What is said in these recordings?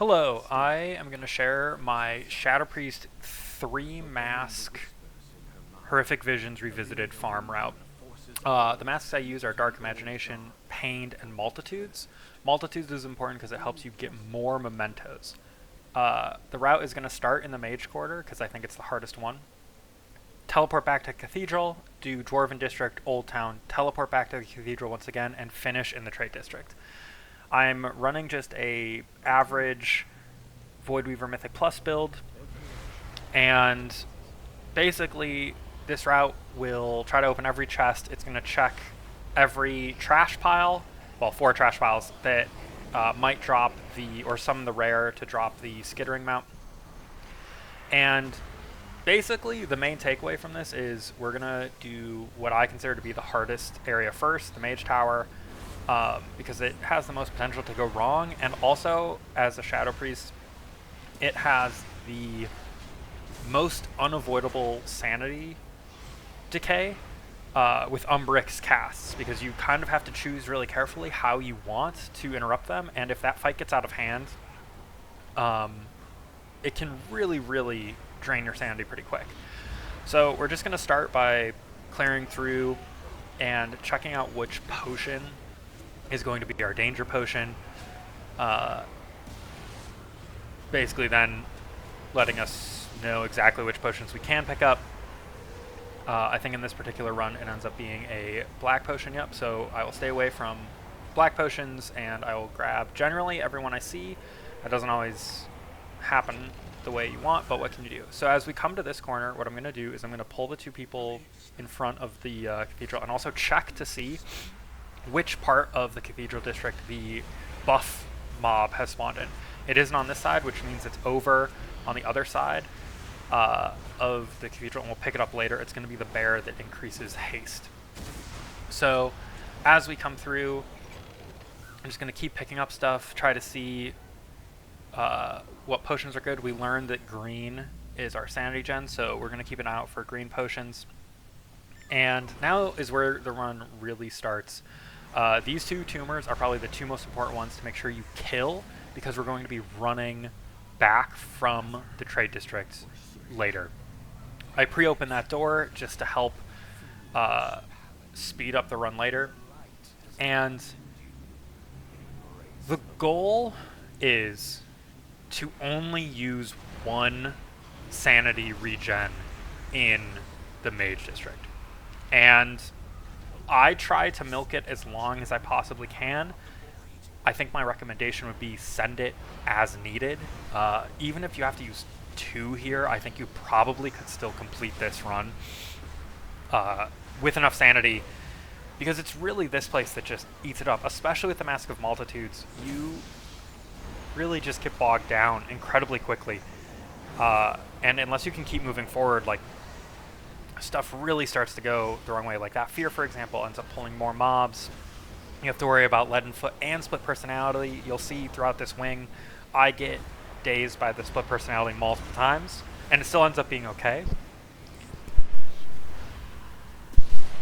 Hello, I am going to share my Shadow Priest 3 mask Horrific Visions Revisited farm route. The masks I use are Dark Imagination, Pained, and Multitudes. Multitudes is important because it helps you get more mementos. The route is going to start in the Mage Quarter because I think it's the hardest one. Teleport back to Cathedral, do Dwarven District, Old Town, teleport back to the Cathedral once again, and finish in the Trade District. I'm running just a average Voidweaver Mythic Plus build, and basically this route will try to open every chest. It's going to check every trash pile, well, 4 trash piles that might drop or summon the rare to drop the Skittering Mount. And basically the main takeaway from this is we're going to do what I consider to be the hardest area first, the Mage Tower, because it has the most potential to go wrong, and also, as a Shadow Priest, it has the most unavoidable sanity decay with Umbrix casts, because you kind of have to choose really carefully how you want to interrupt them, and if that fight gets out of hand, it can really drain your sanity pretty quick. So we're just going to start by clearing through and checking out which potion is going to be our danger potion. Basically then letting us know exactly which potions we can pick up. I think in this particular run it ends up being a black potion, yep, so I will stay away from black potions and I will grab generally everyone I see. That doesn't always happen the way you want, but what can you do? So as we come to this corner, what I'm going to do is I'm going to pull the 2 people in front of the cathedral and also check to see which part of the Cathedral District the buff mob has spawned in. It isn't on this side, which means it's over on the other side of the Cathedral, and we'll pick it up later. It's going to be the bear that increases haste. So as we come through, I'm just going to keep picking up stuff, try to see what potions are good. We learned that green is our sanity gen, so we're going to keep an eye out for green potions. And now is where the run really starts. These 2 tumors are probably the 2 most important ones to make sure you kill, because we're going to be running back from the Trade District later. I pre-opened that door just to help speed up the run later. And the goal is to only use 1 sanity regen in the Mage District. And I try to milk it as long as I possibly can. I think my recommendation would be send it as needed. Even if you have to use 2 here, I think you probably could still complete this run with enough sanity, because it's really this place that just eats it up, especially with the Mask of Multitudes. You really just get bogged down incredibly quickly. And unless you can keep moving forward, like, stuff really starts to go the wrong way. Like that fear, for example, ends up pulling more mobs. You have to worry about leaden foot and split personality. You'll see throughout this wing, I get dazed by the split personality multiple times, and it still ends up being okay.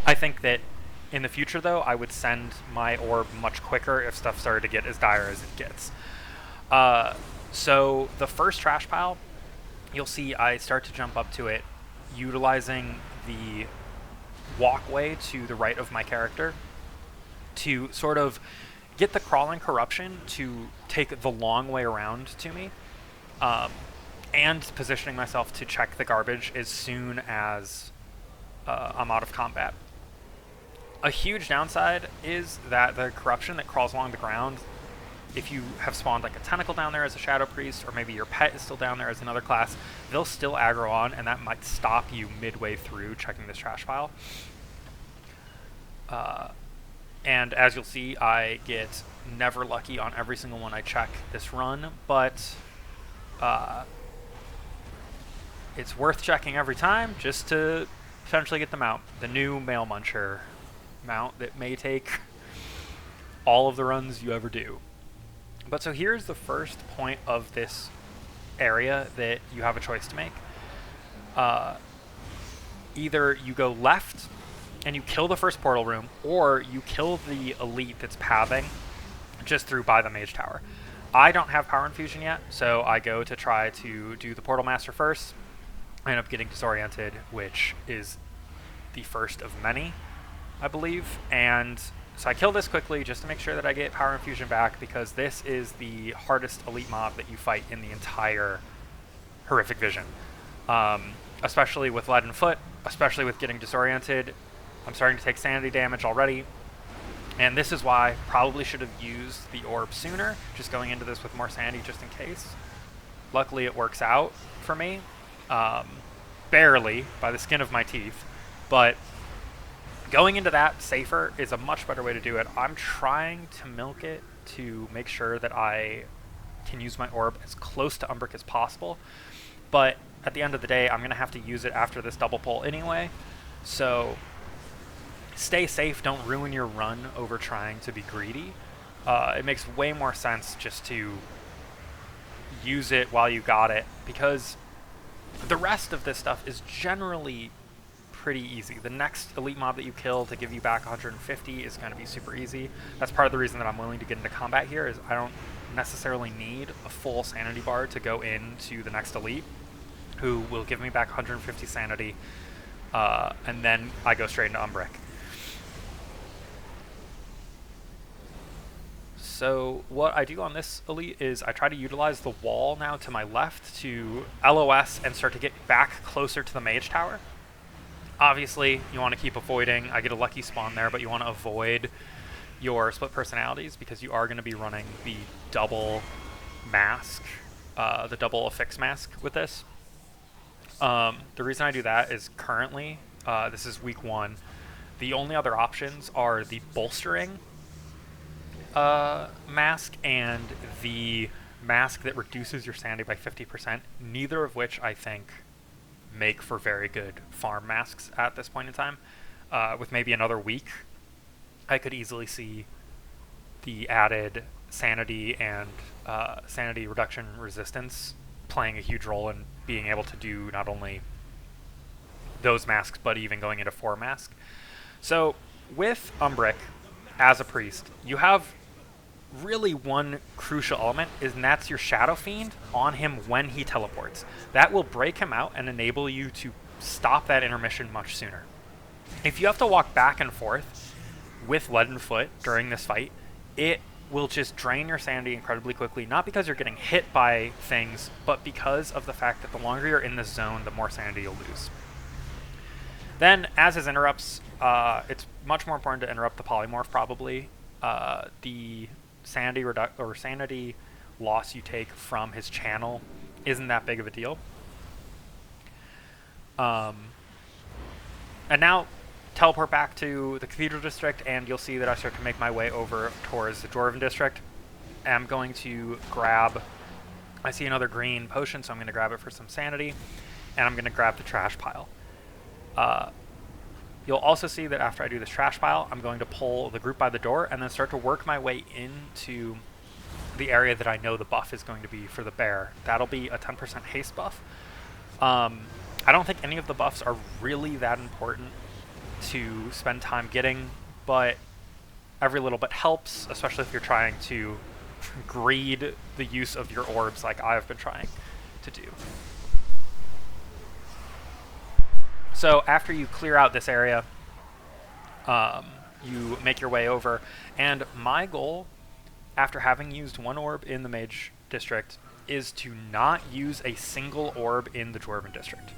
I think that in the future, though, I would send my orb much quicker if stuff started to get as dire as it gets. So the first trash pile, you'll see I start to jump up to it, utilizing the walkway to the right of my character to sort of get the Crawling Corruption to take the long way around to me, and positioning myself to check the garbage as soon as I'm out of combat. A huge downside is that the Corruption that crawls along the ground, if you have spawned like a tentacle down there as a Shadow Priest, or maybe your pet is still down there as another class, they'll still aggro on, and that might stop you midway through checking this trash pile. And as you'll see, I get never lucky on every single one I check this run, but it's worth checking every time just to potentially get them out. The new Male Muncher mount that may take all of the runs you ever do. But so here's the first point of this area that you have a choice to make. Either you go left and you kill the first portal room, or you kill the elite that's pathing just through by the Mage Tower. I don't have Power Infusion yet, so I go to try to do the Portal Master first. I end up getting disoriented, which is the first of many, I believe. And so I kill this quickly just to make sure that I get Power Infusion back, because this is the hardest elite mob that you fight in the entire Horrific Vision. Especially with Lead and Foot, especially with getting disoriented. I'm starting to take sanity damage already. And this is why I probably should have used the orb sooner, just going into this with more sanity just in case. Luckily it works out for me. Barely, by the skin of my teeth. But going into that safer is a much better way to do it. I'm trying to milk it to make sure that I can use my orb as close to Umbric as possible. But at the end of the day, I'm going to have to use it after this double pull anyway. So stay safe, don't ruin your run over trying to be greedy. It makes way more sense just to use it while you got it, because the rest of this stuff is generally pretty easy. The next elite mob that you kill to give you back 150 is going to be super easy. That's part of the reason that I'm willing to get into combat here, is I don't necessarily need a full sanity bar to go into the next elite, who will give me back 150 sanity, and then I go straight into Umbric. So what I do on this elite is I try to utilize the wall now to my left to LOS and start to get back closer to the mage tower. Obviously, you want to keep avoiding. I get a lucky spawn there, but you want to avoid your split personalities, because you are going to be running the double mask, the double affix mask with this. The reason I do that is currently, this is week 1, the only other options are the bolstering mask and the mask that reduces your sanity by 50%, neither of which I think make for very good farm masks at this point in time. With maybe another week, I could easily see the added sanity and sanity reduction resistance playing a huge role in being able to do not only those masks, but even going into 4 mask. So with Umbric as a priest, you have really one crucial element, and that's your Shadow Fiend on him when he teleports. That will break him out and enable you to stop that intermission much sooner. If you have to walk back and forth with Lead and Foot during this fight, it will just drain your sanity incredibly quickly, not because you're getting hit by things, but because of the fact that the longer you're in this zone, the more sanity you'll lose. Then, as his interrupts, it's much more important to interrupt the polymorph, probably. The sanity loss you take from his channel isn't that big of a deal. And now, teleport back to the Cathedral District, and you'll see that I start to make my way over towards the Dwarven District. I'm going to grab, I see another green potion, so I'm going to grab it for some sanity, and I'm going to grab the trash pile. You'll also see that after I do this trash pile, I'm going to pull the group by the door and then start to work my way into the area that I know the buff is going to be for the bear. That'll be a 10% haste buff. I don't think any of the buffs are really that important to spend time getting, but every little bit helps, especially if you're trying to greed the use of your orbs like I've been trying to do. So after you clear out this area, you make your way over, and my goal, after having used one orb in the Mage District, is to not use a single orb in the Dwarven District.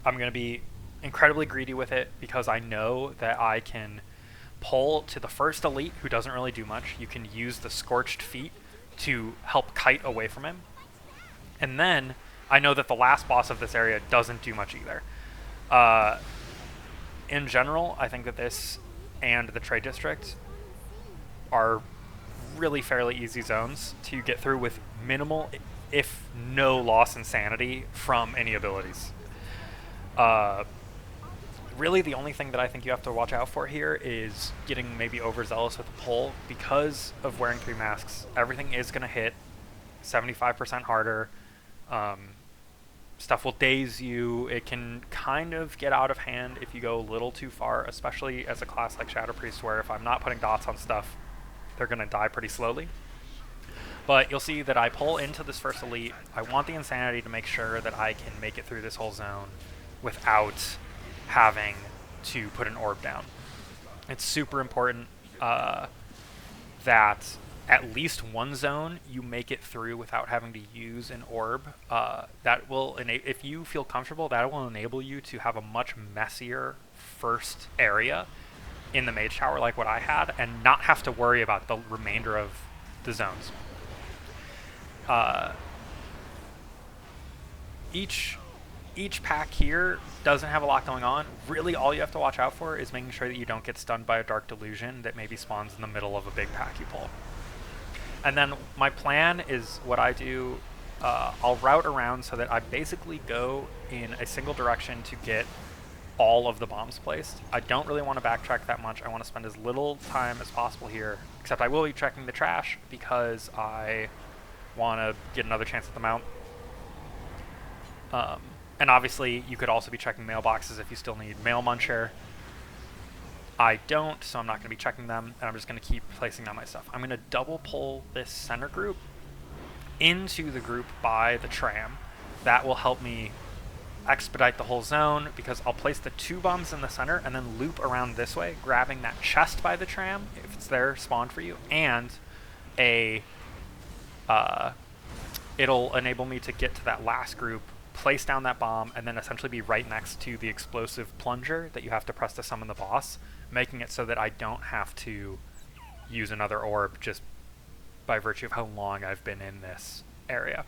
I'm going to be incredibly greedy with it, because I know that I can pull to the first elite, who doesn't really do much. You can use the Scorched Feet to help kite away from him. And then I know that the last boss of this area doesn't do much either. In general, I think that this and the Trade District are really fairly easy zones to get through with minimal, if no, loss in sanity from any abilities. Really, the only thing that I think you have to watch out for here is getting maybe overzealous with the pull. Because of wearing 3 masks, everything is going to hit 75% harder. Stuff will daze you. It can kind of get out of hand if you go a little too far, especially as a class like Shadow Priest, where if I'm not putting dots on stuff, they're going to die pretty slowly. But you'll see that I pull into this first elite. I want the insanity to make sure that I can make it through this whole zone without having to put an orb down. It's super important that at least one zone you make it through without having to use an orb. That will if you feel comfortable, that will enable you to have a much messier first area in the mage tower like what I had, and not have to worry about the remainder of the zones. Each pack here doesn't have a lot going on. Really, all you have to watch out for is making sure that you don't get stunned by a Dark Delusion that maybe spawns in the middle of a big pack you pull. And then my plan is what I do, I'll route around so that I basically go in a single direction to get all of the bombs placed. I don't really want to backtrack that much. I want to spend as little time as possible here, except I will be checking the trash because I want to get another chance at the mount. And obviously, you could also be checking mailboxes if you still need Mail Muncher. I don't, so I'm not going to be checking them, and I'm just going to keep placing down my stuff. I'm going to double pull this center group into the group by the tram. That will help me expedite the whole zone, because I'll place the 2 bombs in the center and then loop around this way, grabbing that chest by the tram, if it's there spawned for you, and it'll enable me to get to that last group, place down that bomb, and then essentially be right next to the explosive plunger that you have to press to summon the boss, making it so that I don't have to use another orb just by virtue of how long I've been in this area.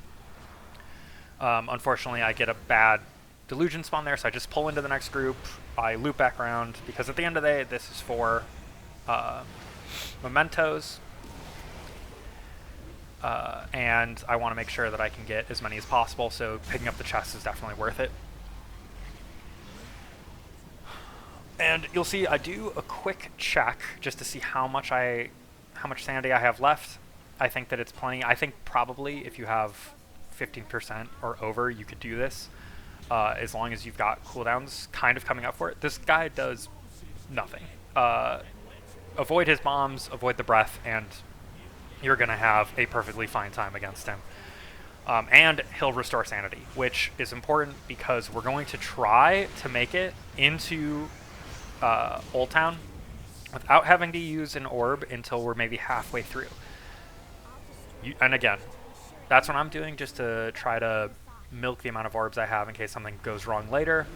Unfortunately, I get a bad delusion spawn there, so I just pull into the next group, I loop back around, because at the end of the day, this is for mementos, and I want to make sure that I can get as many as possible, so picking up the chest is definitely worth it. And you'll see I do a quick check just to see how much sanity I have left. I think that it's plenty. I think probably if you have 15% or over, you could do this, as long as you've got cooldowns kind of coming up for it. This guy does nothing. Avoid his bombs, avoid the breath, and you're going to have a perfectly fine time against him. And he'll restore sanity, which is important because we're going to try to make it into Old Town without having to use an orb until we're maybe halfway through. And again, that's what I'm doing, just to try to milk the amount of orbs I have in case something goes wrong later.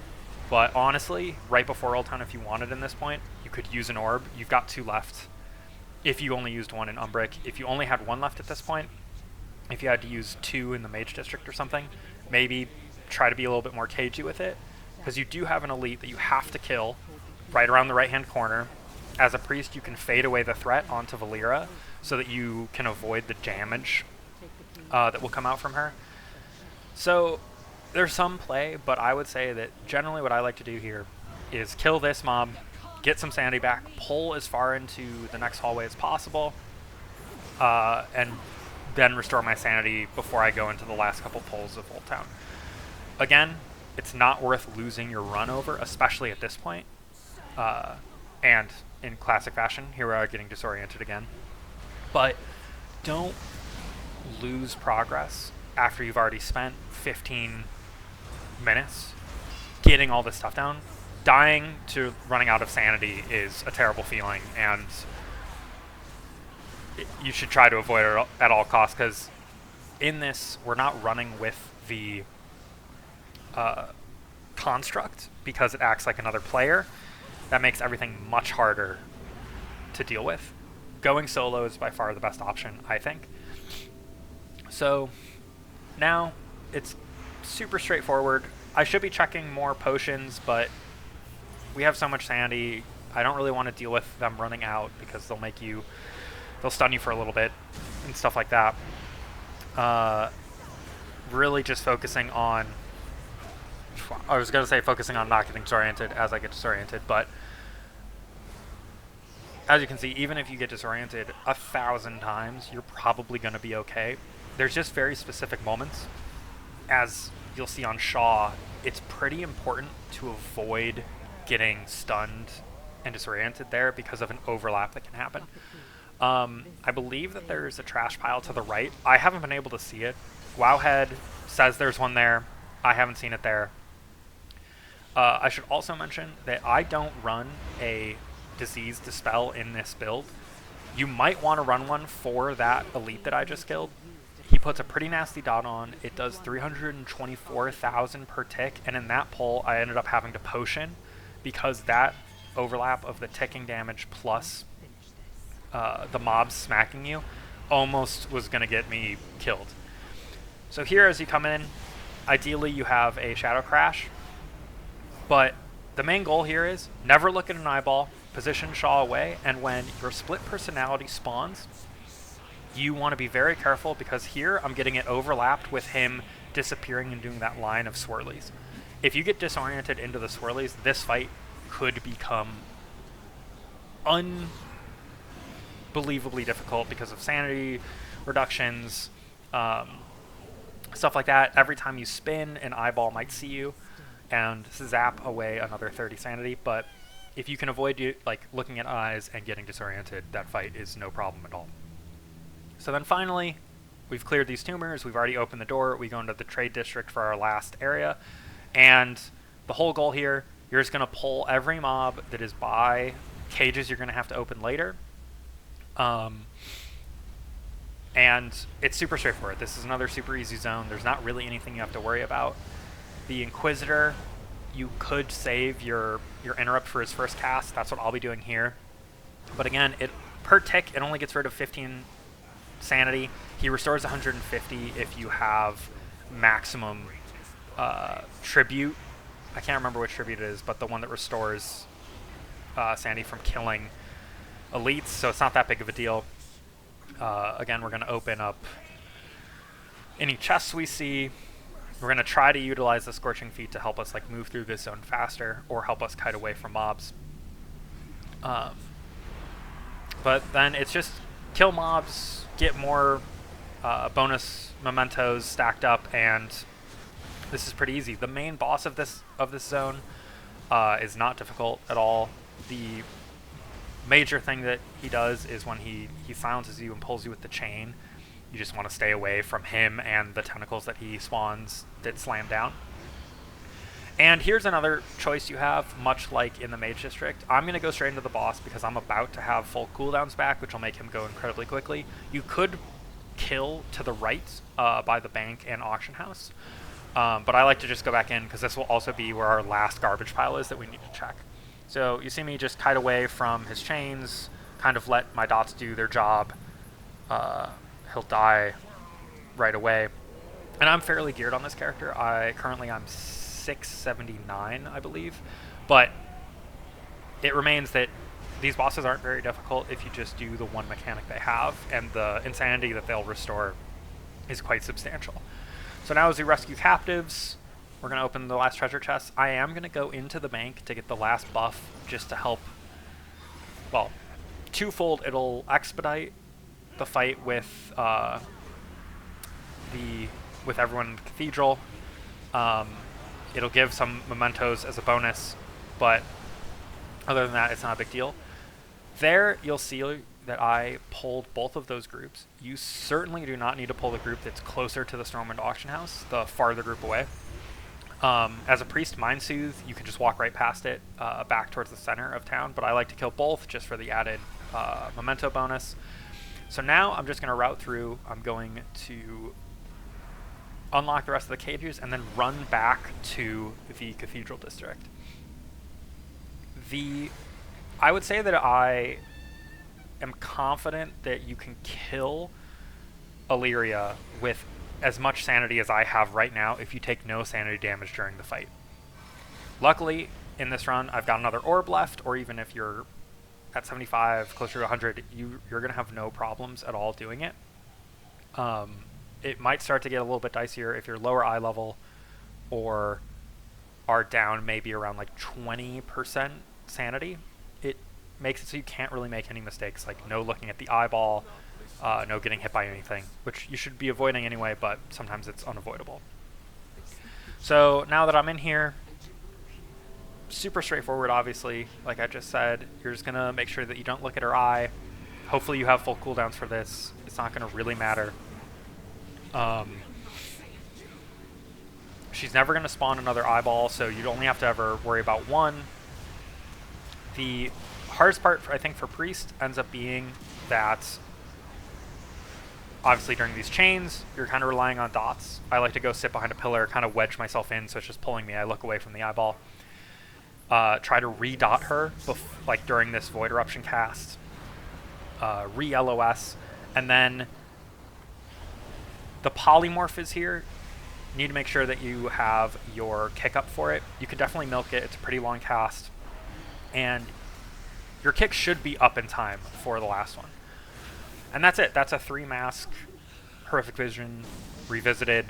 But honestly, right before Old Town, if you wanted in this point, you could use an orb. You've got 2 left. If you only used 1 in Umbric, if you only had 1 left at this point, if you had to use 2 in the Mage District or something, maybe try to be a little bit more cagey with it, because you do have an elite that you have to kill right around the right-hand corner. As a priest, you can fade away the threat onto Valera so that you can avoid the damage that will come out from her. So there's some play, but I would say that generally what I like to do here is kill this mob, get some sanity back, pull as far into the next hallway as possible, and then restore my sanity before I go into the last couple pulls of Old Town. Again, it's not worth losing your run over, especially at this point. And in classic fashion, here we are getting disoriented again. But don't lose progress after you've already spent 15 minutes getting all this stuff down. Dying to running out of sanity is a terrible feeling, and you should try to avoid it at all costs, because in this, we're not running with the construct, because it acts like another player. That makes everything much harder to deal with. Going solo is by far the best option, I think. So now it's super straightforward. I should be checking more potions, but we have so much sanity, I don't really want to deal with them running out, because they'll stun you for a little bit and stuff like that. Really just focusing on, I was going to say focusing on not getting disoriented as I get disoriented, but as you can see, even if you get disoriented 1,000 times, you're probably going to be okay. There's just very specific moments. As you'll see on Shaw, it's pretty important to avoid getting stunned and disoriented there because of an overlap that can happen. I believe that there's a trash pile to the right. I haven't been able to see it. Wowhead says there's one there. I haven't seen it there. I should also mention that I don't run a Disease Dispel in this build. You might want to run one for that elite that I just killed. He puts a pretty nasty dot on. It does 324,000 per tick, and in that pull, I ended up having to potion because that overlap of the ticking damage plus the mobs smacking you almost was going to get me killed. So here, as you come in, ideally you have a Shadow Crash, but the main goal here is never look at an eyeball, position Shaw away, and when your split personality spawns, you want to be very careful because here I'm getting it overlapped with him disappearing and doing that line of swirlies. If you get disoriented into the swirlies, this fight could become unbelievably difficult because of sanity reductions, stuff like that. Every time you spin, an eyeball might see you and zap away another 30 sanity, but if you can avoid looking at eyes and getting disoriented, that fight is no problem at all. So then finally, we've cleared these tumors, we've already opened the door, we go into the trade district for our last area, and the whole goal here, you're just going to pull every mob that is by cages you're going to have to open later. And it's super straightforward. This is another super easy zone. There's not really anything you have to worry about. The Inquisitor, you could save your interrupt for his first cast. That's what I'll be doing here. But again, per tick, it only gets rid of 15 sanity. He restores 150 if you have maximum tribute. I can't remember which tribute it is, but the one that restores sanity from killing elites, so it's not that big of a deal. Again, we're going to open up any chests we see. We're going to try to utilize the Scorching Feet to help us move through this zone faster or help us kite away from mobs. But then it's just kill mobs, get more bonus mementos stacked up, and this is pretty easy. The main boss of this zone is not difficult at all. The major thing that he does is when he silences you and pulls you with the chain, you just want to stay away from him and the tentacles that he spawns that slam down. And here's another choice you have, much like in the Mage District. I'm going to go straight into the boss because I'm about to have full cooldowns back, which will make him go incredibly quickly. You could kill to the right by the bank and auction house, but I like to just go back in because this will also be where our last garbage pile is that we need to check. So you see me just kite away from his chains, kind of let my dots do their job. He'll die right away. And I'm fairly geared on this character. Currently I'm 679, I believe. But it remains that these bosses aren't very difficult if you just do the one mechanic they have, and the insanity that they'll restore is quite substantial. So now as we rescue captives, we're going to open the last treasure chest. I am going to go into the bank to get the last buff just to help, well, twofold. It'll expedite the fight with everyone in the cathedral. It'll give some mementos as a bonus, but other than that, it's not a big deal. There, you'll see that I pulled both of those groups. You certainly do not need to pull the group that's closer to the Stormwind Auction House, the farther group away. As a priest, Mind Soothe, you can just walk right past it, back towards the center of town, but I like to kill both just for the added memento bonus. So now I'm just going to route through. I'm going to unlock the rest of the cages and then run back to the Cathedral District. I would say that I am confident that you can kill Illyria with as much sanity as I have right now if you take no sanity damage during the fight. Luckily, in this run, I've got another orb left, or even if you're at 75, closer to 100, you're going to have no problems at all doing it. It might start to get a little bit dicier if you're lower eye level or are down maybe around 20% sanity. It makes it so you can't really make any mistakes, no looking at the eyeball, no getting hit by anything, which you should be avoiding anyway, but sometimes it's unavoidable. So now that I'm in here, super straightforward, obviously. Like I just said, you're just going to make sure that you don't look at her eye. Hopefully you have full cooldowns for this. It's not going to really matter. She's never going to spawn another eyeball, so you'd only have to ever worry about one. The hardest part, I think, for Priest ends up being that obviously during these chains, you're kind of relying on dots. I like to go sit behind a pillar, kind of wedge myself in, so it's just pulling me. I look away from the eyeball. Try to re-dot her, like during this Void Eruption cast. Re-LOS, and then the polymorph is here. You need to make sure that you have your kick up for it. You could definitely milk it. It's a pretty long cast. And your kick should be up in time for the last one. And that's it. That's a 3-mask Horrific Vision Revisited.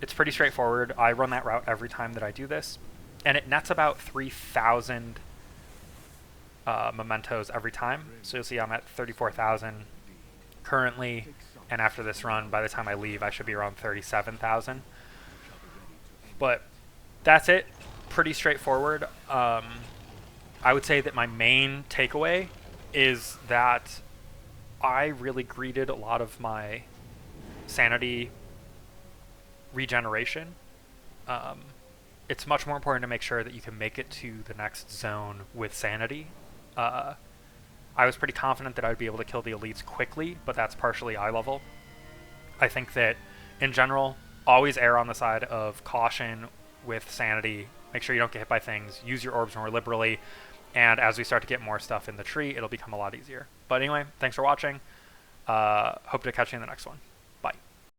It's pretty straightforward. I run that route every time that I do this. And it nets about 3,000 mementos every time. So you'll see I'm at 34,000 currently. And after this run, by the time I leave, I should be around 37,000. But that's it. Pretty straightforward. I would say that my main takeaway is that I really greeted a lot of my sanity regeneration. It's much more important to make sure that you can make it to the next zone with sanity. I was pretty confident that I would be able to kill the elites quickly, but that's partially eye level. I think that, in general, always err on the side of caution with sanity. Make sure you don't get hit by things. Use your orbs more liberally. And as we start to get more stuff in the tree, it'll become a lot easier. But anyway, thanks for watching. Hope to catch you in the next one.